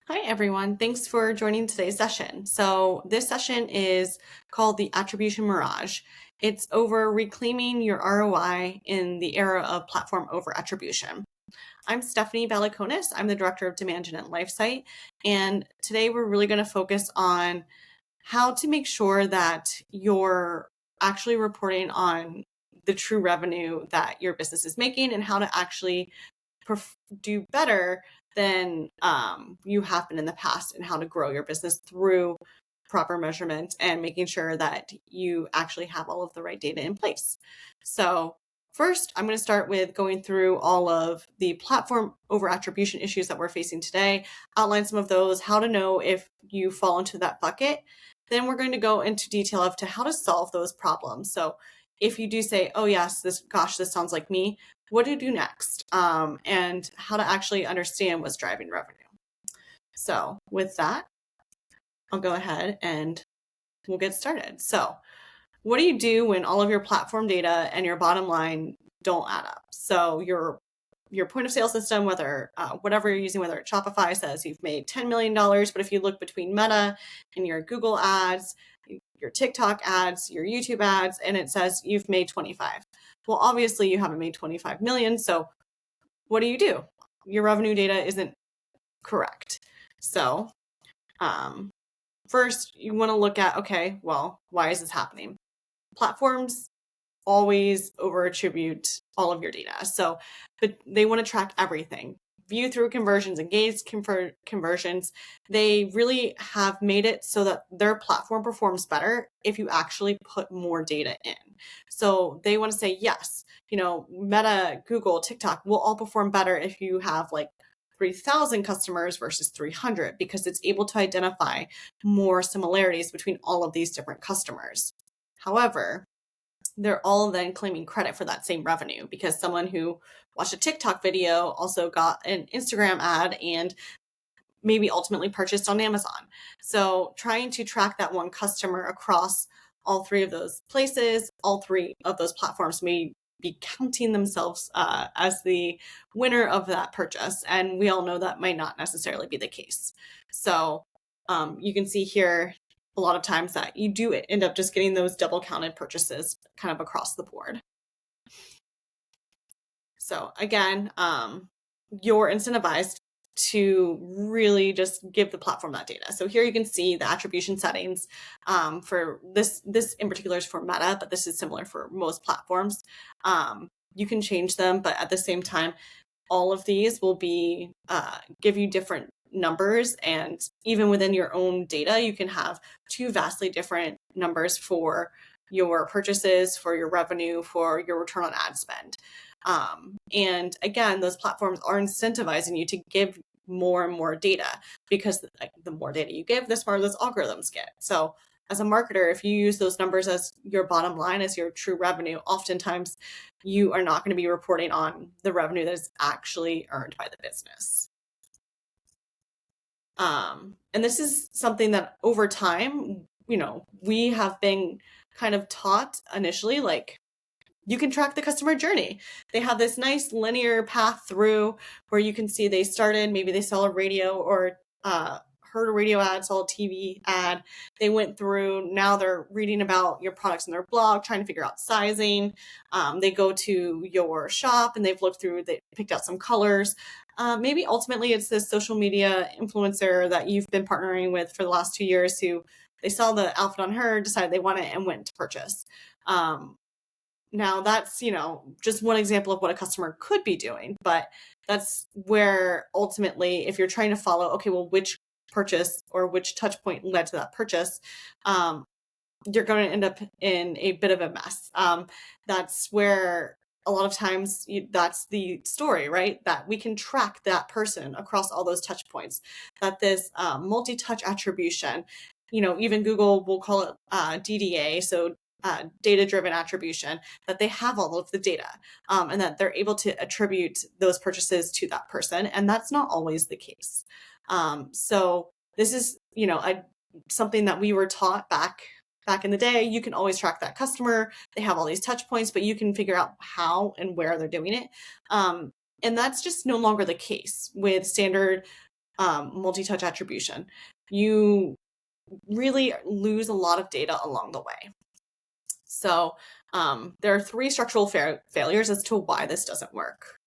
Hi, everyone. Thanks for joining today's session. So this session is called the Attribution Mirage. It's over reclaiming your ROI in the era of platform over-attribution. I'm Stephanie Balakonis. I'm the Director of Demand Gen at Lifesight. And today we're really going to focus on how to make sure that you're actually reporting on the true revenue that your business is making and how to actually do better than you have been in the past, and how to grow your business through proper measurement and making sure that you actually have all of the right data in place. So first, I'm going to start with going through all of the platform over attribution issues that we're facing today, outline some of those, how to know if you fall into that bucket. Then we're going to go into detail of to how to solve those problems. So if you do say, oh yes, this sounds like me, what to do next, and how to actually understand what's driving revenue. So with that, I'll go ahead and we'll get started. So what do you do when all of your platform data and your bottom line don't add up? So your point of sale system, whether whatever you're using, whether it's Shopify, says you've made $10 million, but if you look between Meta and your Google ads, your TikTok ads, your YouTube ads, and it says you've made 25. Well, obviously you haven't made 25 million. So what do? Your revenue data isn't correct. So first you want to look at, okay, well, why is this happening? Platforms always over attribute all of your data. So, but they want to track everything. View through conversions, engage conversions. They really have made it so that their platform performs better if you actually put more data in. So they want to say, yes, Meta, Google, TikTok will all perform better if you have like 3,000 customers versus 300, because it's able to identify more similarities between all of these different customers. However, they're all then claiming credit for that same revenue because someone who watched a TikTok video also got an Instagram ad and maybe ultimately purchased on Amazon. So trying to track that one customer across all three of those places, all three of those platforms may be counting themselves as the winner of that purchase. And we all know that might not necessarily be the case. So you can see here a lot of times that you do end up just getting those double counted purchases kind of across the board. So again, you're incentivized to really just give the platform that data. So here you can see the attribution settings for this in particular is for Meta, but this is similar for most platforms. You can change them, but at the same time, all of these will be give you different numbers, and even within your own data, you can have two vastly different numbers for your purchases, for your revenue, for your return on ad spend. And again, those platforms are incentivizing you to give more and more data, because the more data you give, the smarter those algorithms get. So as a marketer, if you use those numbers as your bottom line, as your true revenue, oftentimes you are not going to be reporting on the revenue that is actually earned by the business. And this is something that over time, we have been kind of taught initially, like, you can track the customer journey. They have this nice linear path through where you can see they started, maybe they saw a radio or heard a radio ad, saw a TV ad. They went through, now they're reading about your products in their blog, trying to figure out sizing. They go to your shop and they've looked through, they picked out some colors. Maybe ultimately it's this social media influencer that you've been partnering with for the last 2 years who they saw the outfit on her, decided they want it, and went to purchase. Now that's, just one example of what a customer could be doing, but that's where ultimately, if you're trying to follow, okay, well, which purchase or which touch point led to that purchase, you're going to end up in a bit of a mess. That's where a lot of times that's the story, right? That we can track that person across all those touch points, that this multi-touch attribution, even Google will call it DDA. So data-driven attribution, that they have all of the data and that they're able to attribute those purchases to that person. And that's not always the case. So this is, something that we were taught back in the day. You can always track that customer. They have all these touch points, but you can figure out how and where they're doing it. And that's just no longer the case with standard multi-touch attribution. You really lose a lot of data along the way. So there are three structural failures as to why this doesn't work.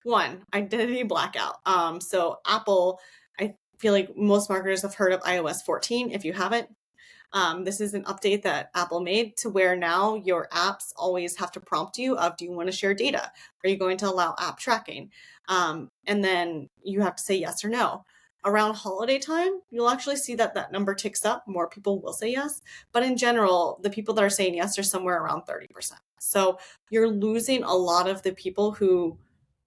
One, identity blackout. So Apple, I feel like most marketers have heard of iOS 14. If you haven't, this is an update that Apple made to where now your apps always have to prompt you of, do you want to share data? Are you going to allow app tracking? And then you have to say yes or no. Around holiday time, you'll actually see that that number ticks up. More people will say yes. But in general, the people that are saying yes are somewhere around 30%. So you're losing a lot of the people who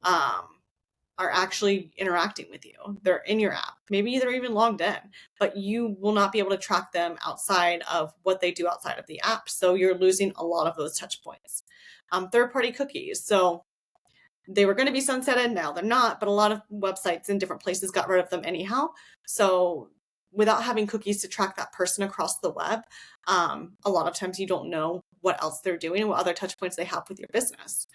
are actually interacting with you. They're in your app. Maybe they're even logged in, but you will not be able to track them outside of what they do outside of the app. So you're losing a lot of those touch points. Third-party cookies. So they were going to be sunsetted. Now they're not, but a lot of websites in different places got rid of them anyhow. So without having cookies to track that person across the web, a lot of times you don't know what else they're doing and what other touch points they have with your business.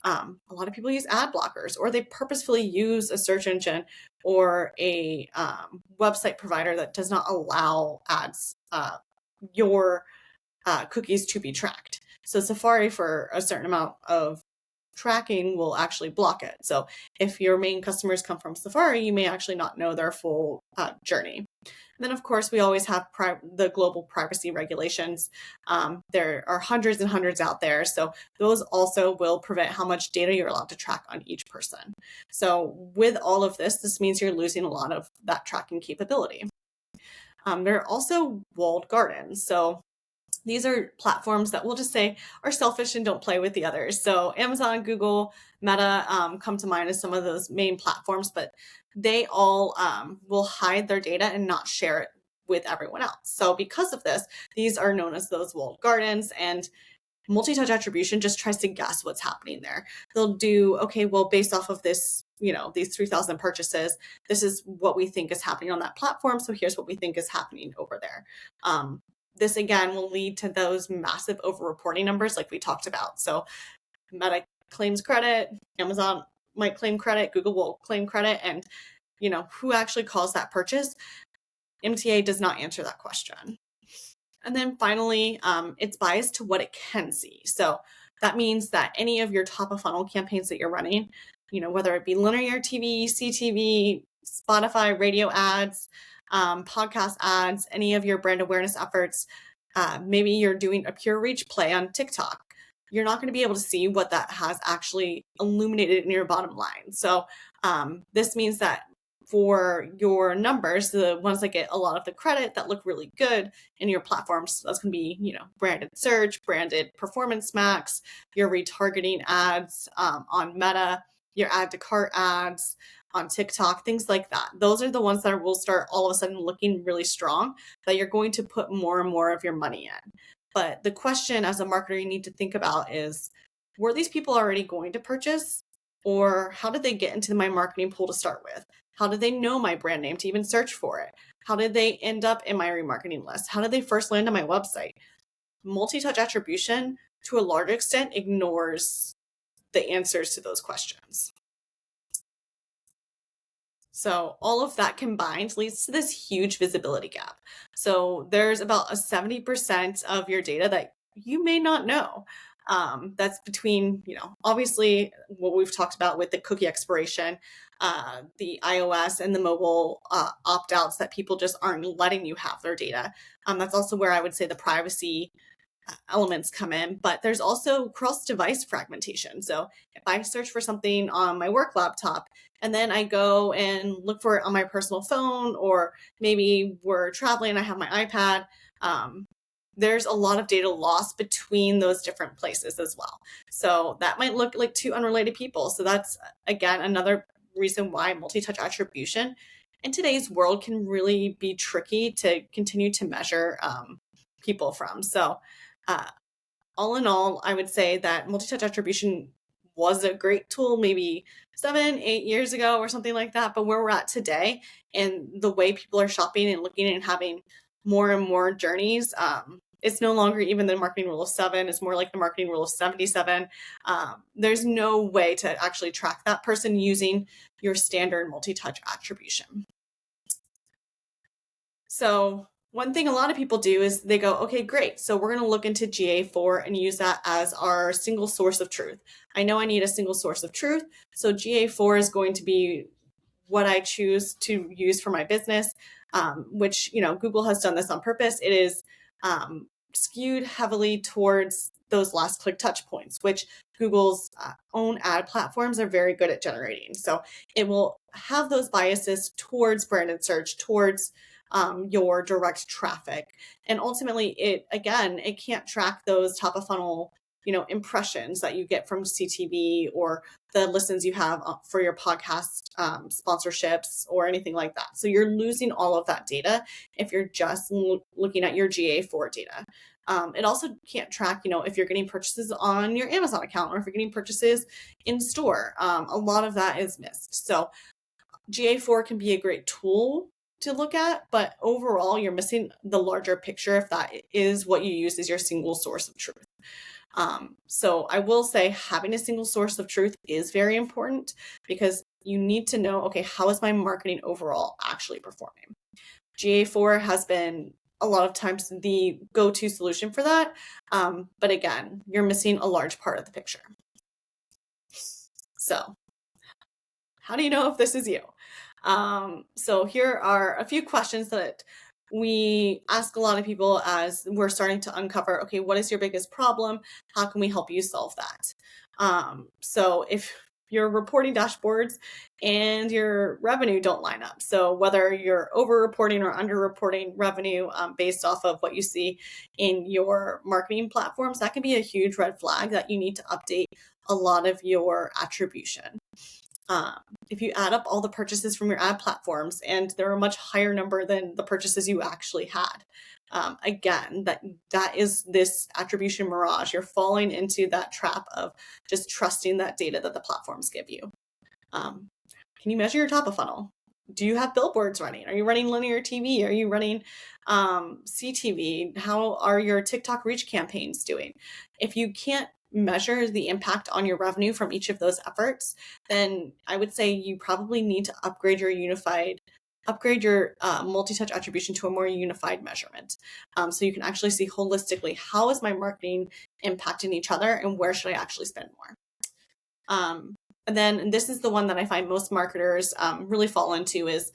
A lot of people use ad blockers, or they purposefully use a search engine or a website provider that does not allow ads, your cookies to be tracked. So Safari, for a certain amount of tracking, will actually block it. So if your main customers come from Safari, you may actually not know their full journey. And then, of course, we always have the global privacy regulations. There are hundreds and hundreds out there. So those also will prevent how much data you're allowed to track on each person. So with all of this, this means you're losing a lot of that tracking capability. There are also walled gardens. So these are platforms that we'll just say are selfish and don't play with the others. So Amazon, Google, Meta come to mind as some of those main platforms, but they all will hide their data and not share it with everyone else. So because of this, these are known as those walled gardens, and multi-touch attribution just tries to guess what's happening there. They'll do, okay, well, based off of this, these 3,000 purchases, this is what we think is happening on that platform. So here's what we think is happening over there. This again will lead to those massive over-reporting numbers like we talked about. So Meta claims credit, Amazon might claim credit, Google will claim credit, and who actually calls that purchase? MTA does not answer that question. And then finally, it's biased to what it can see. So that means that any of your top of funnel campaigns that you're running, whether it be linear TV, CTV, Spotify, radio ads, podcast ads, any of your brand awareness efforts, maybe you're doing a pure reach play on TikTok, you're not going to be able to see what that has actually illuminated in your bottom line. So this means that for your numbers, the ones that get a lot of the credit that look really good in your platforms, that's going to be, branded search, branded performance max, your retargeting ads on Meta, your add to cart ads on TikTok, things like that. Those are the ones that will start all of a sudden looking really strong, that you're going to put more and more of your money in. But the question as a marketer you need to think about is, were these people already going to purchase? Or how did they get into my marketing pool to start with? How did they know my brand name to even search for it? How did they end up in my remarketing list? How did they first land on my website? Multi-touch attribution, to a large extent, ignores the answers to those questions. So all of that combined leads to this huge visibility gap. So there's about a 70% of your data that you may not know. That's between, obviously what we've talked about with the cookie expiration, the iOS and the mobile opt-outs that people just aren't letting you have their data. That's also where I would say the privacy elements come in, but there's also cross-device fragmentation. So if I search for something on my work laptop and then I go and look for it on my personal phone, or maybe we're traveling and I have my iPad, there's a lot of data loss between those different places as well. So that might look like two unrelated people. So that's, again, another reason why multi-touch attribution in today's world can really be tricky to continue to measure people from. So all in all, I would say that multi-touch attribution was a great tool maybe 7-8 years ago or something like that. But where we're at today and the way people are shopping and looking and having more and more journeys, it's no longer even the marketing rule of 7. It's more like the marketing rule of 77. There's no way to actually track that person using your standard multi-touch attribution. So one thing a lot of people do is they go, okay, great. So we're going to look into GA4 and use that as our single source of truth. I know I need a single source of truth. So GA4 is going to be what I choose to use for my business, which, Google has done this on purpose. It is skewed heavily towards those last click touch points, which Google's own ad platforms are very good at generating. So it will have those biases towards branded search, towards your direct traffic. And ultimately, it can't track those top of funnel impressions that you get from CTV or the listens you have for your podcast sponsorships or anything like that. So you're losing all of that data if you're just looking at your GA4 data. It also can't track, if you're getting purchases on your Amazon account or if you're getting purchases in store. A lot of that is missed. So GA4 can be a great tool to look at, but overall you're missing the larger picture if that is what you use as your single source of truth. So I will say having a single source of truth is very important because you need to know, okay, how is my marketing overall actually performing? GA4 has been a lot of times the go-to solution for that. But again, you're missing a large part of the picture. So how do you know if this is you? So here are a few questions that we ask a lot of people as we're starting to uncover, okay, what is your biggest problem? How can we help you solve that? So if your reporting dashboards and your revenue don't line up, so whether you're over-reporting or under-reporting revenue based off of what you see in your marketing platforms, that can be a huge red flag that you need to update a lot of your attribution. If you add up all the purchases from your ad platforms and they're a much higher number than the purchases you actually had, again, that is this attribution mirage. You're falling into that trap of just trusting that data that the platforms give you. Can you measure your top of funnel? Do you have billboards running? Are you running linear TV? Are you running CTV? How are your TikTok reach campaigns doing? If you can't measure the impact on your revenue from each of those efforts, then I would say you probably need to upgrade your multi-touch attribution to a more unified measurement. So you can actually see holistically, how is my marketing impacting each other and where should I actually spend more? And then this is the one that I find most marketers really fall into is,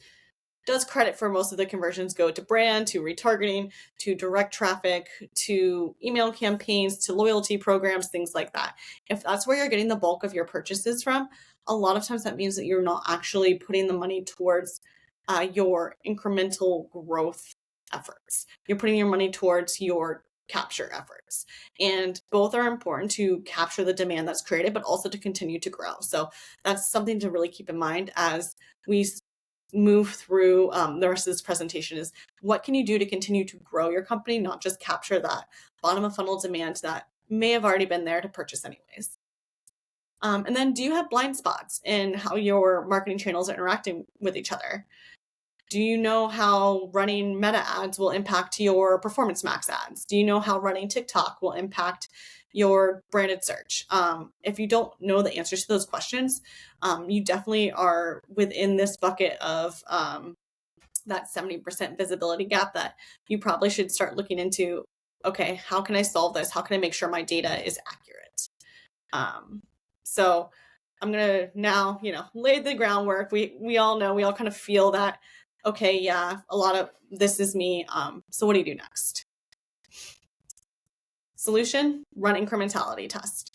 does credit for most of the conversions go to brand, to retargeting, to direct traffic, to email campaigns, to loyalty programs, things like that? If that's where you're getting the bulk of your purchases from, a lot of times that means that you're not actually putting the money towards your incremental growth efforts. You're putting your money towards your capture efforts. And both are important to capture the demand that's created, but also to continue to grow. So that's something to really keep in mind as we move through the rest of this presentation is what can you do to continue to grow your company, not just capture that bottom of funnel demand that may have already been there to purchase anyways. And then do you have blind spots in how your marketing channels are interacting with each other? Do you know how running meta ads will impact your performance max ads? Do you know how running TikTok will impact your branded search? If you don't know the answers to those questions, you definitely are within this bucket of that 70% visibility gap that you probably should start looking into. Okay, how can I solve this? How can I make sure my data is accurate? So I'm gonna now, lay the groundwork. We all know, we all kind of feel that, okay, yeah, a lot of this is me. So what do you do next? Solution, run incrementality test.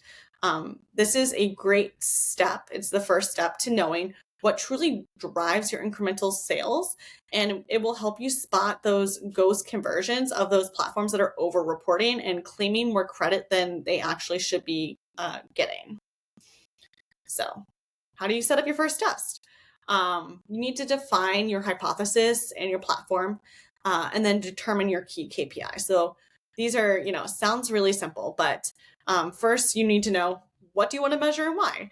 This is a great step. It's the first step to knowing what truly drives your incremental sales, and it will help you spot those ghost conversions of those platforms that are over-reporting and claiming more credit than they actually should be getting. So how do you set up your first test? You need to define your hypothesis and your platform, and then determine your key KPI. So these are, sounds really simple, but first you need to know, what do you want to measure and why?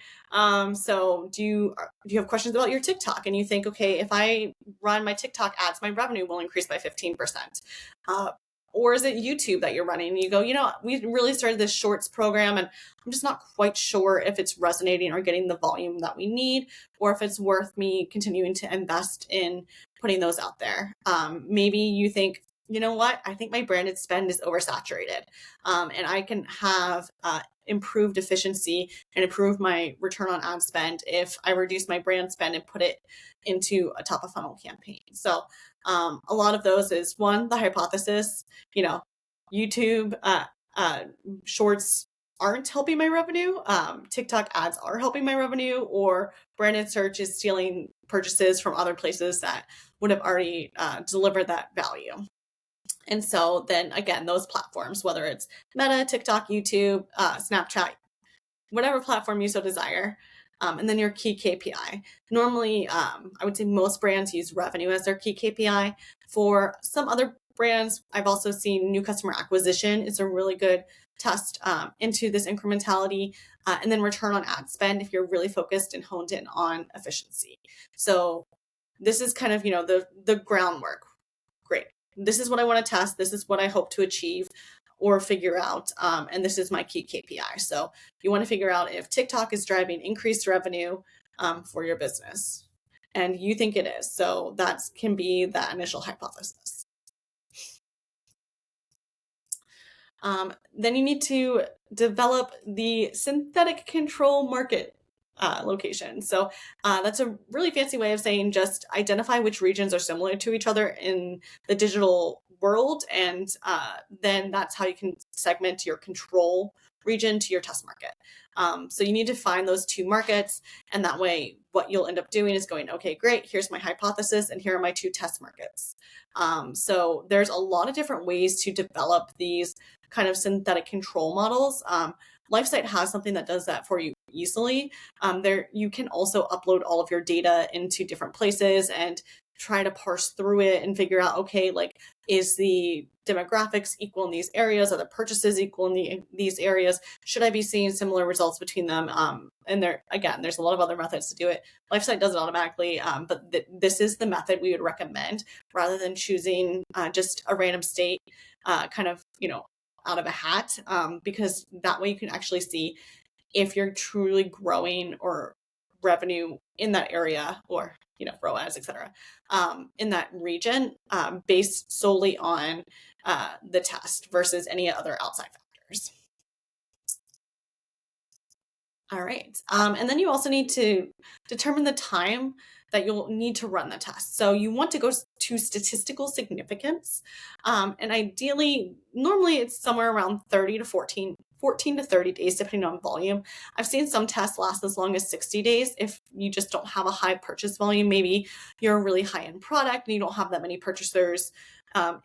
So do you have questions about your TikTok and you think, okay, if I run my TikTok ads, my revenue will increase by 15%. Or is it YouTube that you're running? And you go, we really started this shorts program and I'm just not quite sure if it's resonating or getting the volume that we need, or if it's worth me continuing to invest in putting those out there. Maybe you think, you know what, I think my branded spend is oversaturated, and I can have improved efficiency and improve my return on ad spend if I reduce my brand spend and put it into a top of funnel campaign. So a lot of those is one, the hypothesis, YouTube shorts aren't helping my revenue. TikTok ads are helping my revenue, or branded search is stealing purchases from other places that would have already delivered that value. And so then again, those platforms, whether it's Meta, TikTok, YouTube, Snapchat, whatever platform you so desire, and then your key KPI. Normally, I would say most brands use revenue as their key KPI. For some other brands, I've also seen new customer acquisition is a really good test into this incrementality, and then return on ad spend if you're really focused and honed in on efficiency. So this is kind of, the groundwork. Great. This is what I want to test. This is what I hope to achieve or figure out. And this is my key KPI. So you want to figure out if TikTok is driving increased revenue for your business. And you think it is. So that can be that initial hypothesis. Then you need to develop the synthetic control market location. So that's a really fancy way of saying just identify which regions are similar to each other in the digital world. And then that's how you can segment your control region to your test market. So you need to find those two markets. And that way, what you'll end up doing is going, okay, great, here's my hypothesis, and here are my two test markets. So there's a lot of different ways to develop these kind of synthetic control models. Lifesight has something that does that for you easily. There, you can also upload all of your data into different places and try to parse through it and figure out, okay, like, is the demographics equal in these areas? Are the purchases equal in these areas? Should I be seeing similar results between them? And there's a lot of other methods to do it. Lifesight does it automatically, but this is the method we would recommend rather than choosing just a random state kind of, out of a hat, because that way you can actually see if you're truly growing or revenue in that area, or ROAS, etc., in that region, based solely on the test versus any other outside factors. All right. And then you also need to determine the time that you'll need to run the test. So you want to go to statistical significance. And ideally, normally it's somewhere around 14 to 30 days, depending on volume. I've seen some tests last as long as 60 days. If you just don't have a high purchase volume, maybe you're a really high-end product and you don't have that many purchasers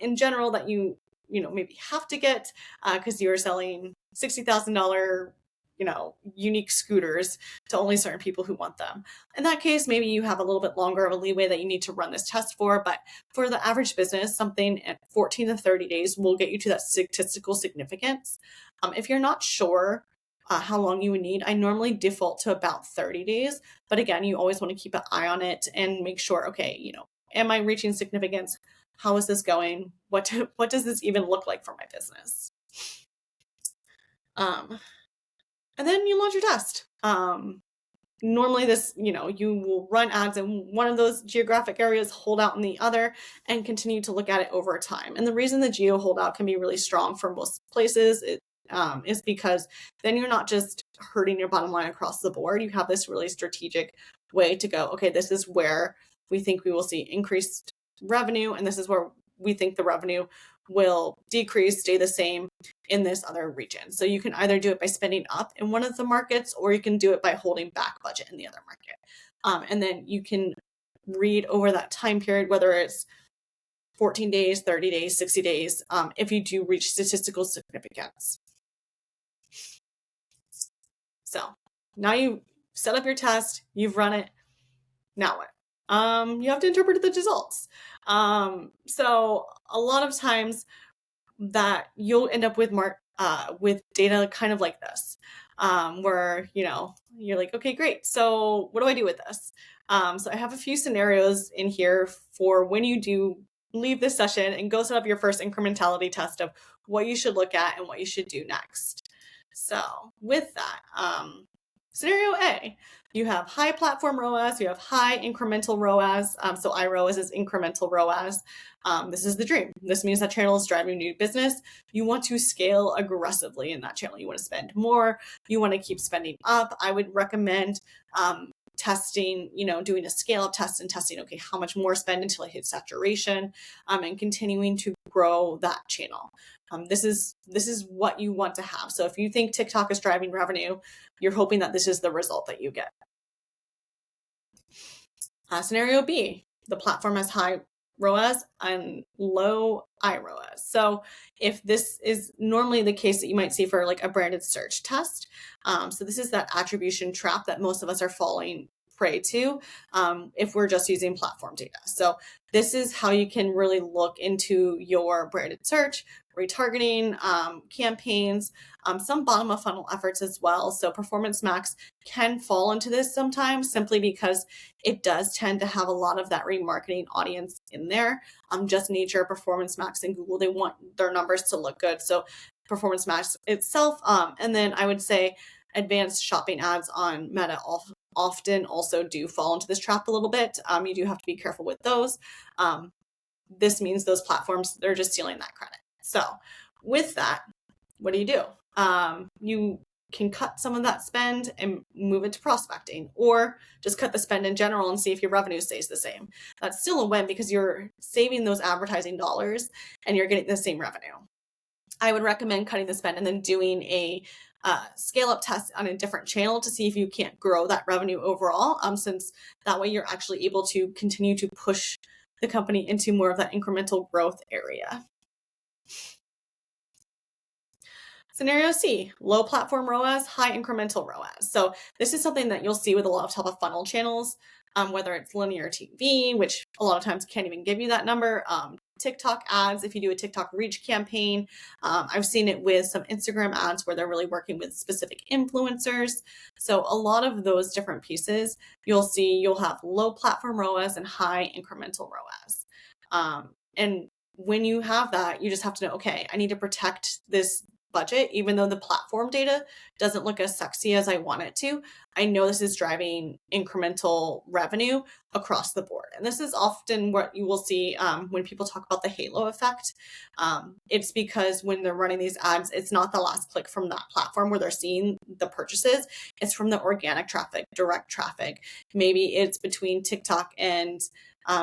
in general that you maybe have to get because you're selling $60,000 unique scooters to only certain people who want them. In that case, maybe you have a little bit longer of a leeway that you need to run this test for, but for the average business, something at 14 to 30 days will get you to that statistical significance. If you're not sure how long you would need, I normally default to about 30 days, but again, you always want to keep an eye on it and make sure, okay, am I reaching significance? How is this going? What does this even look like for my business? And then you launch your test. Normally this, you will run ads in one of those geographic areas, hold out in the other, and continue to look at it over time. And the reason the geo holdout can be really strong for most places is because then you're not just hurting your bottom line across the board. You have this really strategic way to go, okay, this is where we think we will see increased revenue, and this is where we think the revenue will decrease, stay the same in this other region. So you can either do it by spending up in one of the markets, or you can do it by holding back budget in the other market. And then you can read over that time period, whether it's 14 days, 30 days, 60 days, if you do reach statistical significance. So now you set up your test, you've run it. Now what? You have to interpret the results. So a lot of times that you'll end up with data kind of like this, where, you're like, okay, great. So what do I do with this? So I have a few scenarios in here for when you do leave this session and go set up your first incrementality test of what you should look at and what you should do next. So with that, scenario A, you have high platform ROAS, you have high incremental ROAS. So iROAS is incremental ROAS. This is the dream. This means that channel is driving new business. You want to scale aggressively in that channel. You want to spend more. You want to keep spending up. I would recommend testing, doing a scale up test and testing, okay, how much more spend until I hit saturation, and continuing to grow that channel. This is what you want to have. So if you think TikTok is driving revenue, you're hoping that this is the result that you get. Scenario B, the platform has high ROAS and low iROAS. So if this is normally the case that you might see for like a branded search test, so this is that attribution trap that most of us are falling prey to if we're just using platform data. So this is how you can really look into your branded search, retargeting, campaigns, some bottom of funnel efforts as well. So Performance Max can fall into this sometimes simply because it does tend to have a lot of that remarketing audience in there. Just nature of Performance Max and Google, they want their numbers to look good. So Performance Max itself, and then I would say advanced shopping ads on Meta often also do fall into this trap a little bit. You do have to be careful with those. This means those platforms, they're just stealing that credit. So with that, what do? You can cut some of that spend and move it to prospecting, or just cut the spend in general and see if your revenue stays the same. That's still a win because you're saving those advertising dollars and you're getting the same revenue. I would recommend cutting the spend and then doing a scale up test on a different channel to see if you can't grow that revenue overall, since that way you're actually able to continue to push the company into more of that incremental growth area. Scenario C, low platform ROAS, high incremental ROAS. So this is something that you'll see with a lot of top of funnel channels, whether it's linear TV, which a lot of times can't even give you that number, TikTok ads, if you do a TikTok reach campaign. I've seen it with some Instagram ads where they're really working with specific influencers. So a lot of those different pieces, you'll have low platform ROAS and high incremental ROAS. And when you have that, you just have to know, okay, I need to protect this budget, even though the platform data doesn't look as sexy as I want it to. I know this is driving incremental revenue across the board. And this is often what you will see when people talk about the halo effect. It's because when they're running these ads, it's not the last click from that platform where they're seeing the purchases. It's from the organic traffic, direct traffic. Maybe it's between TikTok and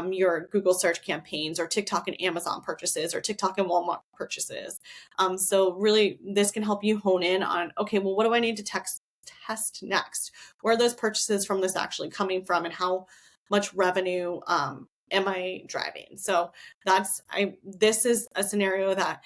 your Google search campaigns, or TikTok and Amazon purchases, or TikTok and Walmart purchases. So really this can help you hone in on, okay, well, what do I need to test next? Where are those purchases from this actually coming from, and how much revenue am I driving? So this is a scenario that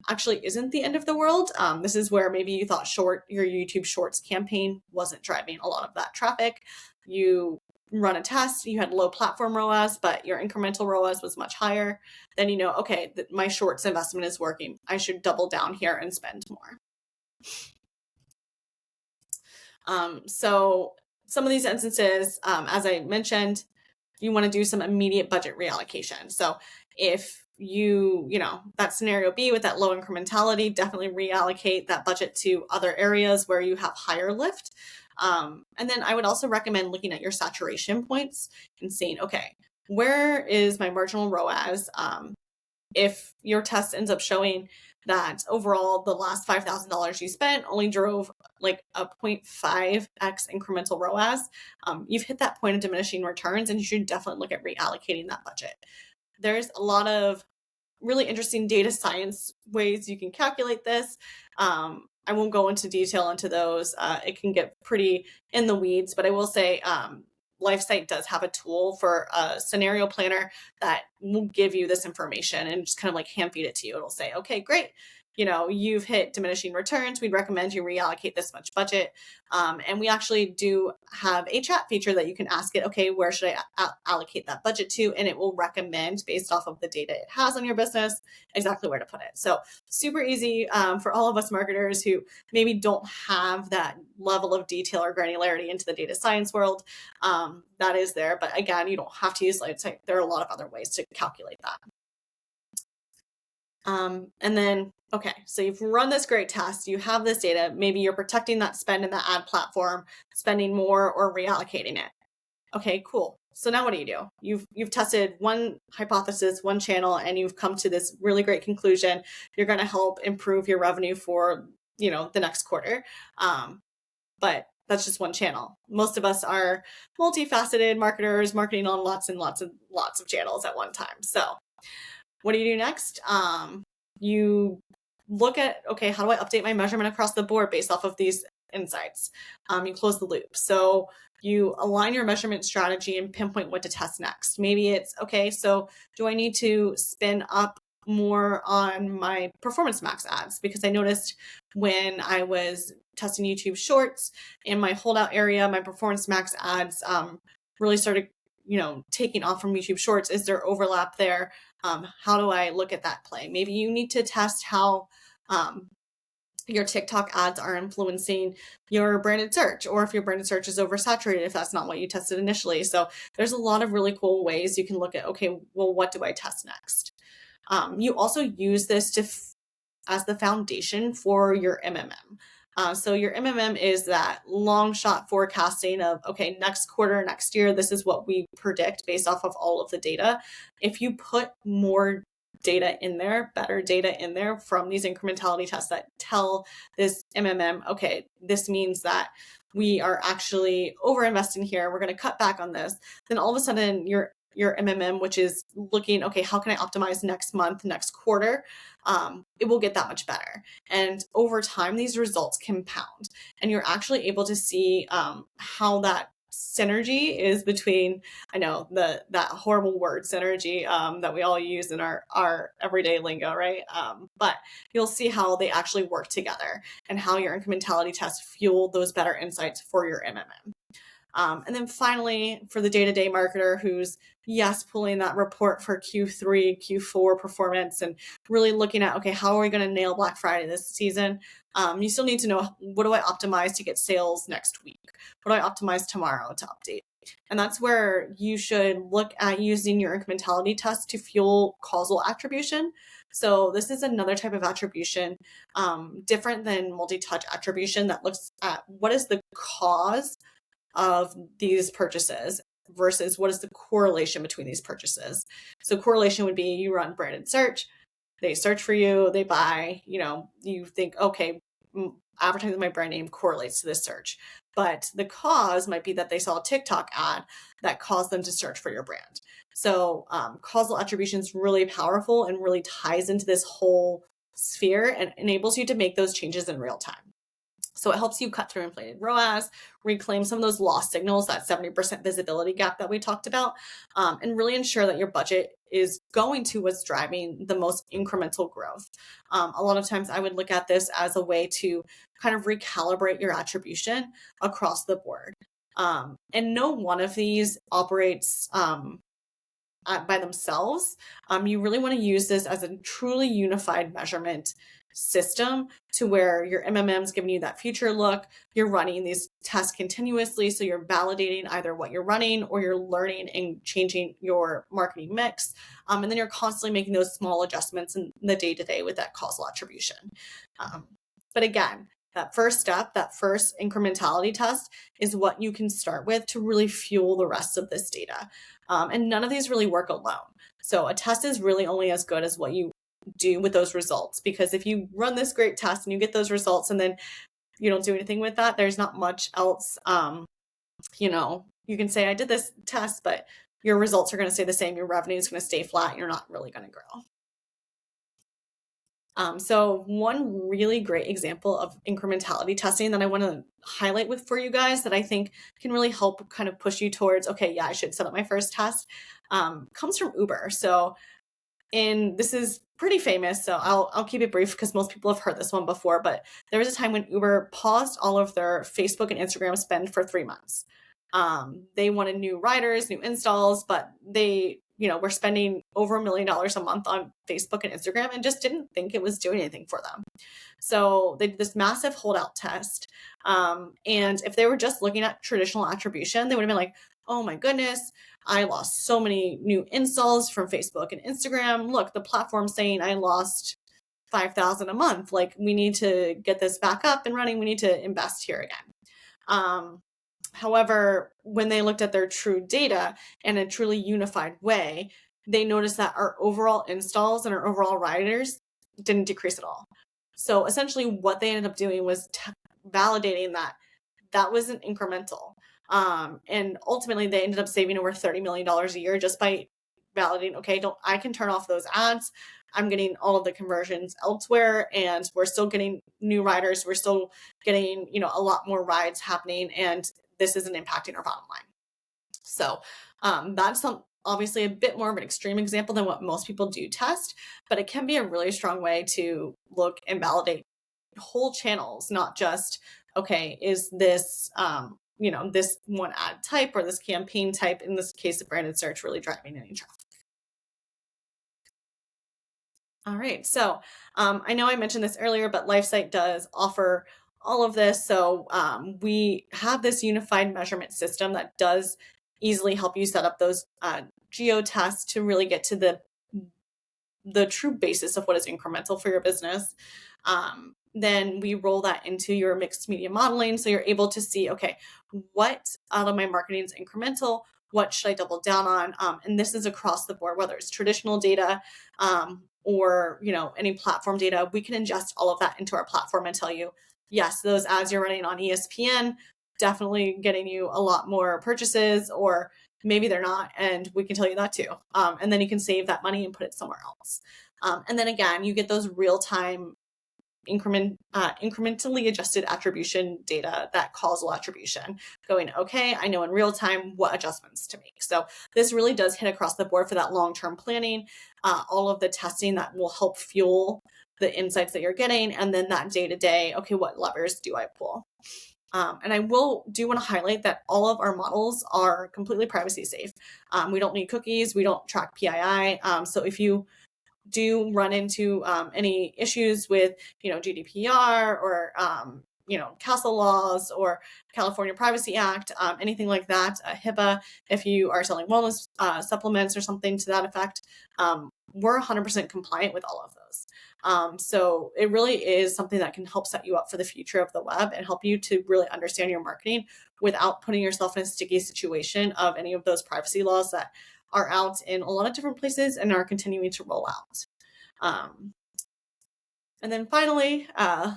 actually isn't the end of the world. This is where maybe you thought your YouTube Shorts campaign wasn't driving a lot of that traffic. You run a test, you had low platform ROAS, but your incremental ROAS was much higher. Then you know, okay, my Shorts investment is working. I should double down here and spend more. So some of these instances, as I mentioned, you want to do some immediate budget reallocation. So if that scenario B with that low incrementality, definitely reallocate that budget to other areas where you have higher lift. And then I would also recommend looking at your saturation points and seeing, okay, where is my marginal ROAS? If your test ends up showing that overall the last $5,000 you spent only drove like a 0.5x incremental ROAS, you've hit that point of diminishing returns, and you should definitely look at reallocating that budget. There's a lot of really interesting data science ways you can calculate this. I won't go into detail into those. It can get pretty in the weeds, but I will say Lifesight does have a tool for a scenario planner that will give you this information and just kind of like hand feed it to you. It'll say, okay, great. You've hit diminishing returns. We'd recommend you reallocate this much budget. And we actually do have a chat feature that you can ask it, okay, where should I allocate that budget to? And it will recommend based off of the data it has on your business, exactly where to put it. So super easy for all of us marketers who maybe don't have that level of detail or granularity into the data science world. That is there. But again, you don't have to use Lifesight. There are a lot of other ways to calculate that. And then, okay, so you've run this great test, you have this data, maybe you're protecting that spend in the ad platform, spending more or reallocating it. Okay, cool. So now what do? You've tested one hypothesis, one channel, and you've come to this really great conclusion. You're going to help improve your revenue for, the next quarter. But that's just one channel. Most of us are multifaceted marketers, marketing on lots and lots of channels at one time. So what do you do next? You look at, okay, how do I update my measurement across the board based off of these insights? You close the loop. So you align your measurement strategy and pinpoint what to test next. Maybe it's, okay, so do I need to spin up more on my Performance Max ads? Because I noticed when I was testing YouTube Shorts in my holdout area, my Performance Max ads really started taking off from YouTube Shorts. Is there overlap there? How do I look at that play? Maybe you need to test how your TikTok ads are influencing your branded search, or if your branded search is oversaturated, if that's not what you tested initially. So there's a lot of really cool ways you can look at, okay, well, what do I test next? You also use this as the foundation for your MMM. So your MMM is that long shot forecasting of, okay, next quarter, next year, this is what we predict based off of all of the data. If you put more data in there, better data in there from these incrementality tests that tell this MMM, okay, this means that we are actually over-investing here, we're going to cut back on this, then all of a sudden your MMM, which is looking, okay, how can I optimize next month, next quarter? It will get that much better. And over time, these results compound, and you're actually able to see how that synergy is between, I know that horrible word synergy that we all use in our everyday lingo, right? But you'll see how they actually work together and how your incrementality tests fuel those better insights for your MMM. And then finally, for the day-to-day marketer who's, yes, pulling that report for Q3, Q4 performance and really looking at, okay, how are we going to nail Black Friday this season? You still need to know, what do I optimize to get sales next week? What do I optimize tomorrow to update? And that's where you should look at using your incrementality test to fuel causal attribution. So this is another type of attribution, different than multi-touch attribution, that looks at what is the cause of these purchases versus what is the correlation between these purchases. So correlation would be, you run branded search, they search for you, they buy, you think, okay, advertising my brand name correlates to this search. But the cause might be that they saw a TikTok ad that caused them to search for your brand. So causal attribution is really powerful and really ties into this whole sphere and enables you to make those changes in real time. So it helps you cut through inflated ROAS, reclaim some of those lost signals, that 70% visibility gap that we talked about, and really ensure that your budget is going to what's driving the most incremental growth. A lot of times I would look at this as a way to kind of recalibrate your attribution across the board. And no one of these operates by themselves. You really want to use this as a truly unified measurement system, to where your MMM is giving you that future look. You're running these tests continuously, so you're validating either what you're running, or you're learning and changing your marketing mix. And then you're constantly making those small adjustments in the day-to-day with that causal attribution. But again, that first step, that first incrementality test, is what you can start with to really fuel the rest of this data. And none of these really work alone. So a test is really only as good as what you do with those results, because if you run this great test and you get those results and then you don't do anything with that, there's not much else. You can say, I did this test, but your results are going to stay the same. Your revenue is going to stay flat. You're not really going to grow. So one really great example of incrementality testing that I want to highlight for you guys, that I think can really help kind of push you towards, okay, yeah, I should set up my first test, comes from Uber. So this is pretty famous, so I'll keep it brief because most people have heard this one before, but there was a time when Uber paused all of their Facebook and Instagram spend for 3 months. They wanted new riders, new installs, but they were spending over $1 million a month on Facebook and Instagram and just didn't think it was doing anything for them. So they did this massive holdout test. And if they were just looking at traditional attribution, they would have been like, oh my goodness, I lost so many new installs from Facebook and Instagram. Look, the platform's saying I lost 5,000 a month. Like, we need to get this back up and running. We need to invest here again. However, when they looked at their true data in a truly unified way, they noticed that our overall installs and our overall riders didn't decrease at all. So essentially what they ended up doing was validating that that wasn't incremental. And ultimately they ended up saving over $30 million a year just by validating, okay, I can turn off those ads. I'm getting all of the conversions elsewhere, and we're still getting new riders. We're still getting, a lot more rides happening, and this isn't impacting our bottom line. So that's obviously a bit more of an extreme example than what most people do test, but it can be a really strong way to look and validate whole channels, not just, okay, is this, this one ad type or this campaign type, in this case of branded search, really driving any traffic. All right, so I know I mentioned this earlier, but Lifesight does offer all of this. So we have this unified measurement system that does easily help you set up those geo tests to really get to the true basis of what is incremental for your business. Then we roll that into your mixed media modeling. So you're able to see, okay, what out of my marketing is incremental? What should I double down on? And this is across the board, whether it's traditional data or any platform data. We can ingest all of that into our platform and tell you, yes, those ads you're running on ESPN, definitely getting you a lot more purchases, or maybe they're not, and we can tell you that too. And then you can save that money and put it somewhere else. And then again, you get those real-time incrementally adjusted attribution data, that causal attribution, going, okay, I know in real time what adjustments to make. So this really does hit across the board for that long-term planning, all of the testing that will help fuel the insights that you're getting, and then that day-to-day, okay, what levers do I pull? And I want to highlight that all of our models are completely privacy safe. We don't need cookies. We don't track PII. So if you do run into any issues with, GDPR or, Causal laws or California Privacy Act, anything like that, HIPAA, if you are selling wellness supplements or something to that effect, we're 100% compliant with all of those. So it really is something that can help set you up for the future of the web and help you to really understand your marketing without putting yourself in a sticky situation of any of those privacy laws that are out in a lot of different places and are continuing to roll out. And then finally,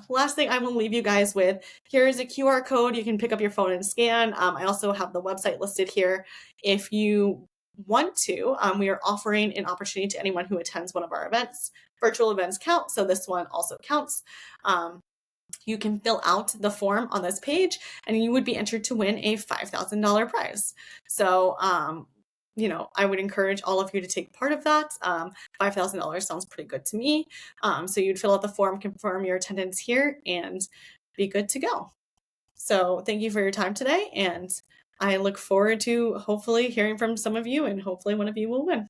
last thing I will leave you guys with, here's a QR code you can pick up your phone and scan. I also have the website listed here. If you want to, we are offering an opportunity to anyone who attends one of our events. Virtual events count, so this one also counts. You can fill out the form on this page and you would be entered to win a $5,000 prize. So, I would encourage all of you to take part of that. $5,000 sounds pretty good to me. So you'd fill out the form, confirm your attendance here, and be good to go. So thank you for your time today, and I look forward to hopefully hearing from some of you, and hopefully one of you will win.